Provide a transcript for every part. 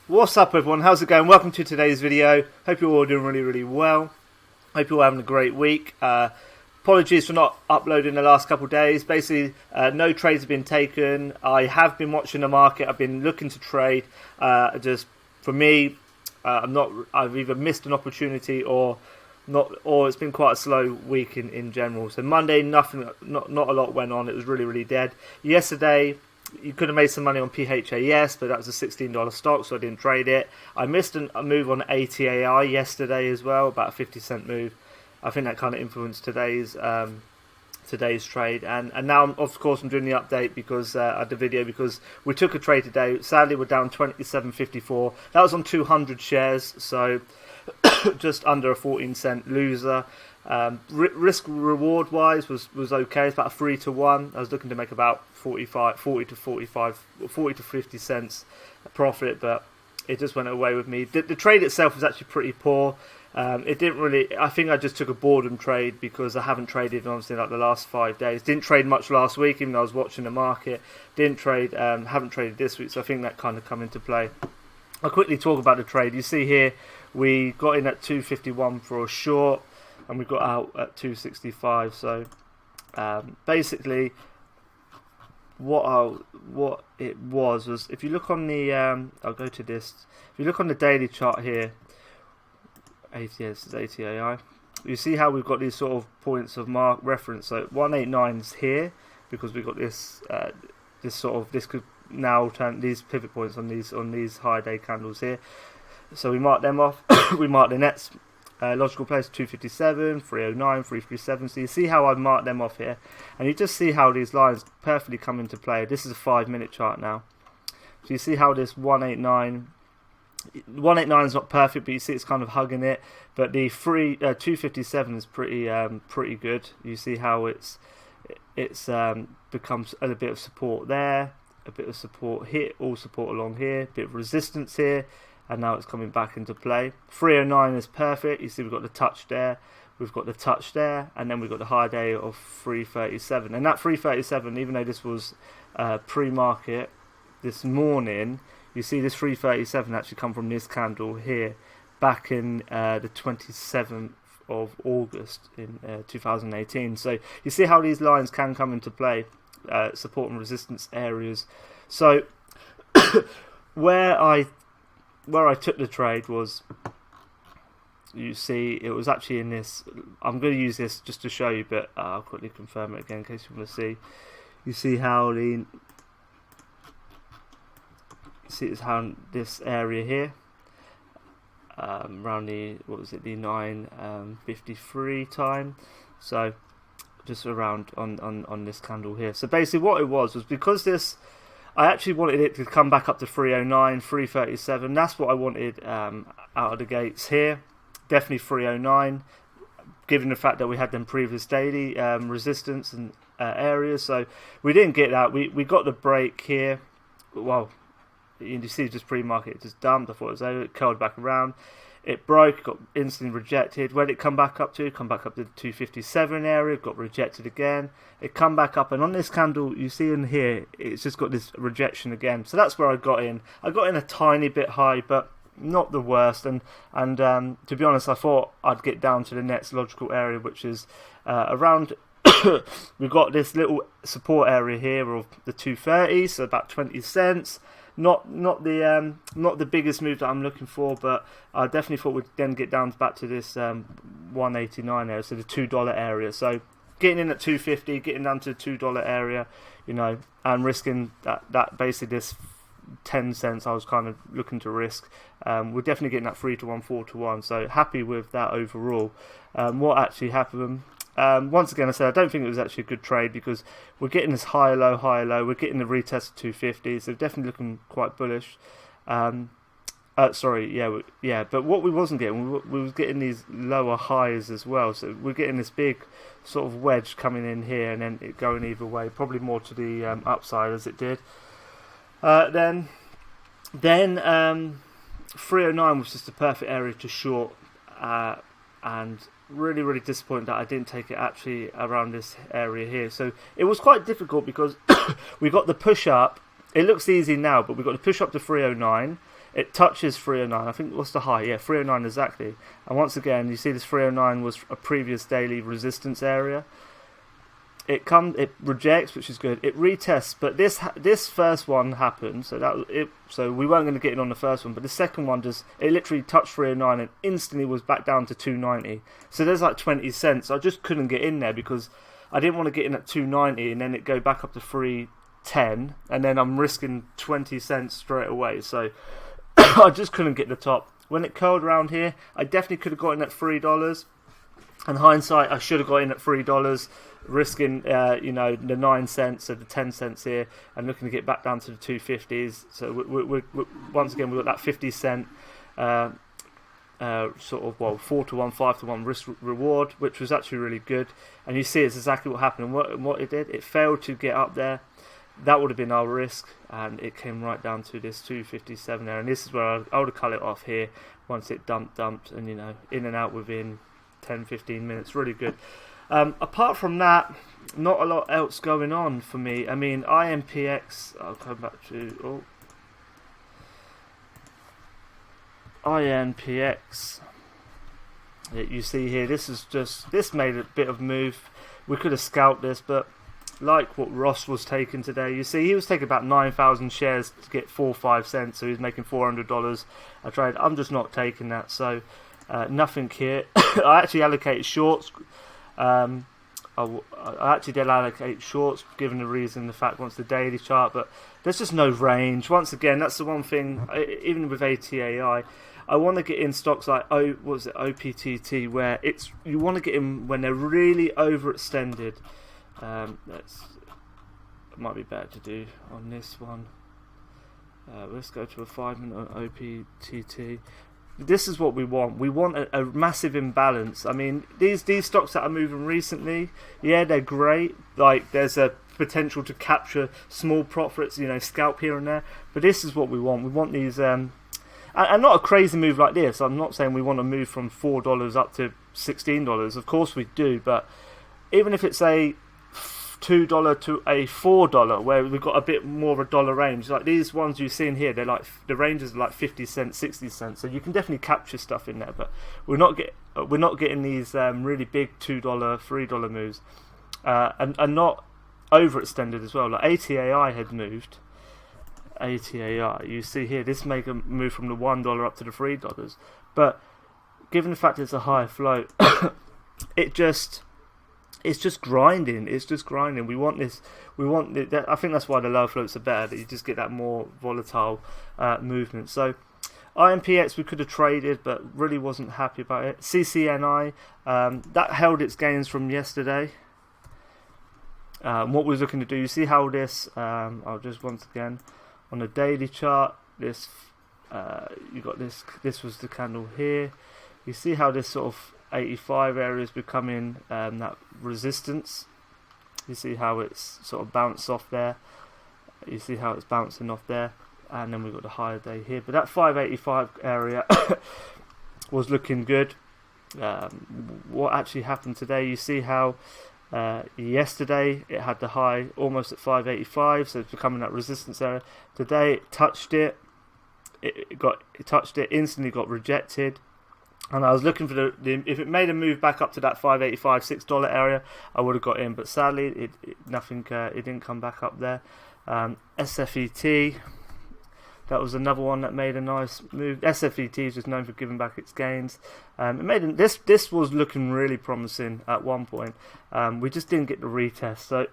What's up everyone, how's it going? Welcome to today's video. Hope you're all doing really well. Hope you're all having a great week. Apologies for not uploading the last couple of days. Basically, no trades have been taken. I have been watching the market. I've been looking to trade. Just for me, I've either missed an opportunity or not, or it's been quite a slow week in general. So Monday, not a lot went on. It was really dead. Yesterday, you could have made some money on PHAS, but that was a $16 stock, so I didn't trade it. I missed a move on ATAI yesterday as well, about a 50-cent move. I think that kind of influenced today's trade. And now, of course, I'm doing the update because the video because we took a trade today. Sadly, we're down 27.54. That was on 200 shares, so just under a 14-cent loser. Risk reward wise was okay. It's about a 3 to 1. I was looking to make about 40 to 50 cents profit, but it just went away with me. The trade itself was actually pretty poor. It didn't really. I think I just took a boredom trade because I haven't traded obviously like the last 5 days. Didn't trade much last week, even though I was watching the market. Didn't trade. Haven't traded this week, so I think that kind of come into play. I'll quickly talk about the trade. You see here, we got in at 251 for a short, and we got out at 265. So basically, what it was if you look on the I'll go to this. If you look on the daily chart here, ATS is ATAI. You see how we've got these sort of points of mark reference. So 189 is here because we got this this could now turn these pivot points on these high day candles here. So we mark them off. We mark the next logical place 257, 309, 337. So you see how I've marked them off here, and you just see how these lines perfectly come into play. This is a 5-minute chart now. So you see how this 189 is not perfect, but you see it's kind of hugging it. But the 257 is pretty good. You see how it's becomes a bit of support there, a bit of support here, all support along here, a bit of resistance here, and now it's coming back into play. 309 is perfect. You see we've got the touch there, we've got the touch there, and then we've got the high day of 337. And that 337, even though this was pre-market this morning, you see this 337 actually come from this candle here back in the 27th of August in 2018. So you see how these lines can come into play, support and resistance areas. So where I took the trade was, you see, it was actually in this. I'm going to use this just to show you, but I'll quickly confirm it again in case you want to see. You see how this area here, around the the 9:53 time. So just around on this candle here. So basically, what it was because this. I actually wanted it to come back up to 309, 337. That's what I wanted out of the gates here. Definitely 309, given the fact that we had them previous daily resistance and areas. So we didn't get that. We got the break here. Well, you see just pre-market, it just dumped. I thought it was over. It curled back around. It broke, got instantly rejected. Where did it come back up to? Come back up to the 257 area, got rejected again. It come back up, and on this candle, you see in here, it's just got this rejection again. So that's where I got in. I got in a tiny bit high, but not the worst. And to be honest, I thought I'd get down to the next logical area, which is around. We've got this little support area here of the 230, so about 20 cents. Not the biggest move that I'm looking for, but I definitely thought we'd then get down back to this 189 area, so the $2 area. So getting in at 250, getting down to the $2 area, and risking that basically this 10 cents I was kind of looking to risk. We're definitely getting that 3 to 1, 4 to 1. So happy with that overall. What actually happened? Once again, I said I don't think it was actually a good trade because we're getting this high low. We're getting the retest of 250, so definitely looking quite bullish. But what we wasn't getting, we was getting these lower highs as well. So we're getting this big sort of wedge coming in here, and then it going either way, probably more to the upside as it did. Then 309 was just the perfect area to short, and really disappointed that I didn't take it actually around this area here. So it was quite difficult because we got the push up. It looks easy now, but we got the push up to 309. it touches 309. I think what's the high? Yeah, 309 exactly. And once again, you see this 309 was a previous daily resistance area. It rejects, which is good. It retests, but this first one happened, so we weren't going to get in on the first one. But the second one it literally touched 309 and instantly was back down to 290. So there's like 20 cents. I just couldn't get in there because I didn't want to get in at 290 and then it go back up to 310, and then I'm risking 20 cents straight away. So I just couldn't get the top. When it curled around here, I definitely could have got in at $3. In hindsight, I should have got in at $3, risking the 9 cents or the 10 cents here, and looking to get back down to the 250s. So we once again, we've got that 50 cent sort of 4-to-1, 5-to-1 risk reward, which was actually really good. And you see, it's exactly what happened. And what it did, it failed to get up there. That would have been our risk, and it came right down to this 257 there. And this is where I would have cut it off here once it dumped, and in and out within 10-15 minutes. Really good. Apart from that, not a lot else going on for me. I mean, IMPX, I'll come back to INPX. You see here, this made a bit of move. We could have scalped this, but like what Ross was taking today, you see he was taking about 9,000 shares to get 4 or 5 cents, so he's making $400 a trade. I'm just not taking that, so nothing here. I actually allocated shorts. I actually did allocate shorts, given the fact once the daily chart, but there's just no range. Once again, that's the one thing, even with ATAI, I want to get in stocks like OPTT, where you want to get in when they're really overextended. It might be better to do on this one. Let's go to a 5-minute on OPTT. This is what we want. We want a massive imbalance. I mean, these stocks that are moving recently, yeah, they're great. Like, there's a potential to capture small profits, scalp here and there. But this is what we want. We want these, and not a crazy move like this. I'm not saying we want to move from $4 up to $16. Of course we do. But even if it's a $2 to a $4, where we've got a bit more of a dollar range, like these ones you've seen here, they're like, the ranges are like 50 cents, 60 cents, so you can definitely capture stuff in there. But we're not getting these really big $2, $3 moves, and not overextended as well. Like ATAI had moved. ATAI, you see here, this make a move from the $1 up to the $3, but given the fact it's a higher float, it's just grinding. It's just grinding. We want this. I think that's why the lower floats are better. That you just get that more volatile movement. So IMPX we could have traded, but really wasn't happy about it. CCNI that held its gains from yesterday. What we're looking to do. You see how this? I'll just once again on the daily chart. This you got this. This was the candle here. You see how this sort of 85 area is becoming that resistance. You see how it's sort of bounced off there. You see how it's bouncing off there, and then we've got the higher day here. But that 585 area was looking good. What actually happened today? You see how yesterday it had the high almost at 585, so it's becoming that resistance area. Today it touched it. It touched it, instantly got rejected. And I was looking for if it made a move back up to that $5.85, $6 area, I would have got in. But sadly, it didn't come back up there. SFET, that was another one that made a nice move. SFET is just known for giving back its gains. This was looking really promising at one point. We just didn't get the retest. So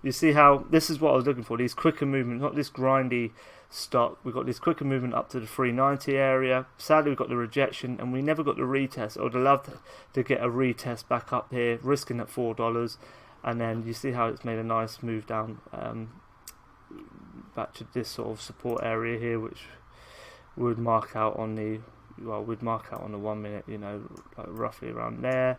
you see how this is what I was looking for. These quicker movements, not this grindy stock. We got this quicker movement up to the 390 area. Sadly, we got the rejection, and we never got the retest. I would have loved to get a retest back up here, risking at $4, and then you see how it's made a nice move down back to this sort of support area here, which would mark out on the 1 minute, like roughly around there.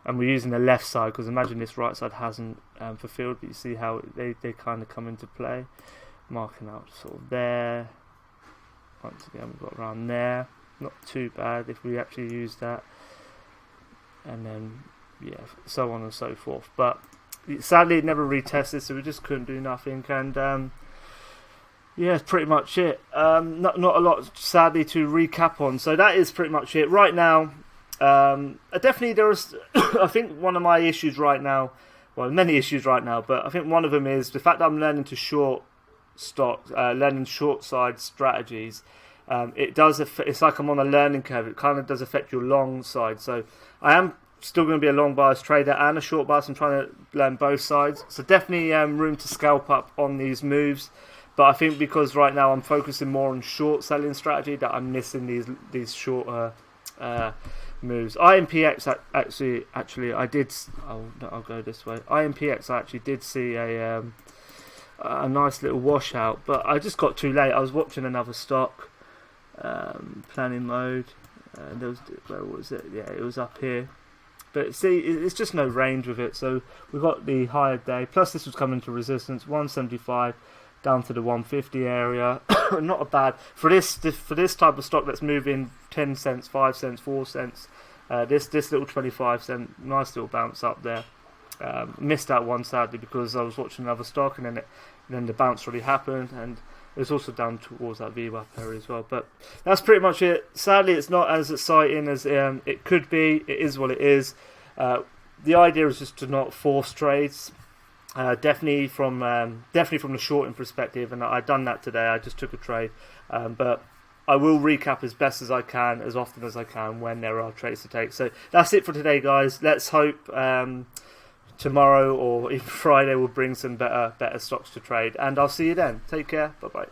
And we're using the left side because imagine this right side hasn't fulfilled, but you see how they kind of come into play. Marking out sort of there. Once again, we've got around there. Not too bad if we actually use that. And then, yeah, so on and so forth. But sadly, it never retested, so we just couldn't do nothing. And Yeah, pretty much it. Not a lot, sadly, to recap on. So that is pretty much it. Right now, definitely there is. I think one of my issues right now, well, many issues right now, but I think one of them is the fact that I'm learning to short stock, learning short side strategies. It does. It's like I'm on a learning curve. It kind of does affect your long side. So I am still going to be a long bias trader and a short bias. I'm trying to learn both sides. So definitely room to scalp up on these moves. But I think because right now I'm focusing more on short selling strategy, that I'm missing these shorter moves. IMPX actually I did. I'll go this way. IMPX I actually did see a nice little washout, but I just got too late. I was watching another stock, planning mode. Where was it? Yeah, it was up here. But see, it's just no range with it. So we've got the higher day. Plus this was coming to resistance 175. Down to the 150 area. Not a bad for this type of stock that's moving 10 cents, 5 cents, 4 cents. This little 25-cent nice little bounce up there. Missed that one sadly because I was watching another stock, and then the bounce really happened, and it was also down towards that VWAP area as well. But that's pretty much it. Sadly, it's not as exciting as it could be. It is what it is. The idea is just to not force trades. Definitely from the shorting perspective, and I've done that today. I just took a trade, but I will recap as best as I can, as often as I can, when there are trades to take. So that's it for today, guys. Let's hope tomorrow or even Friday will bring some better stocks to trade, and I'll see you then. Take care. Bye bye.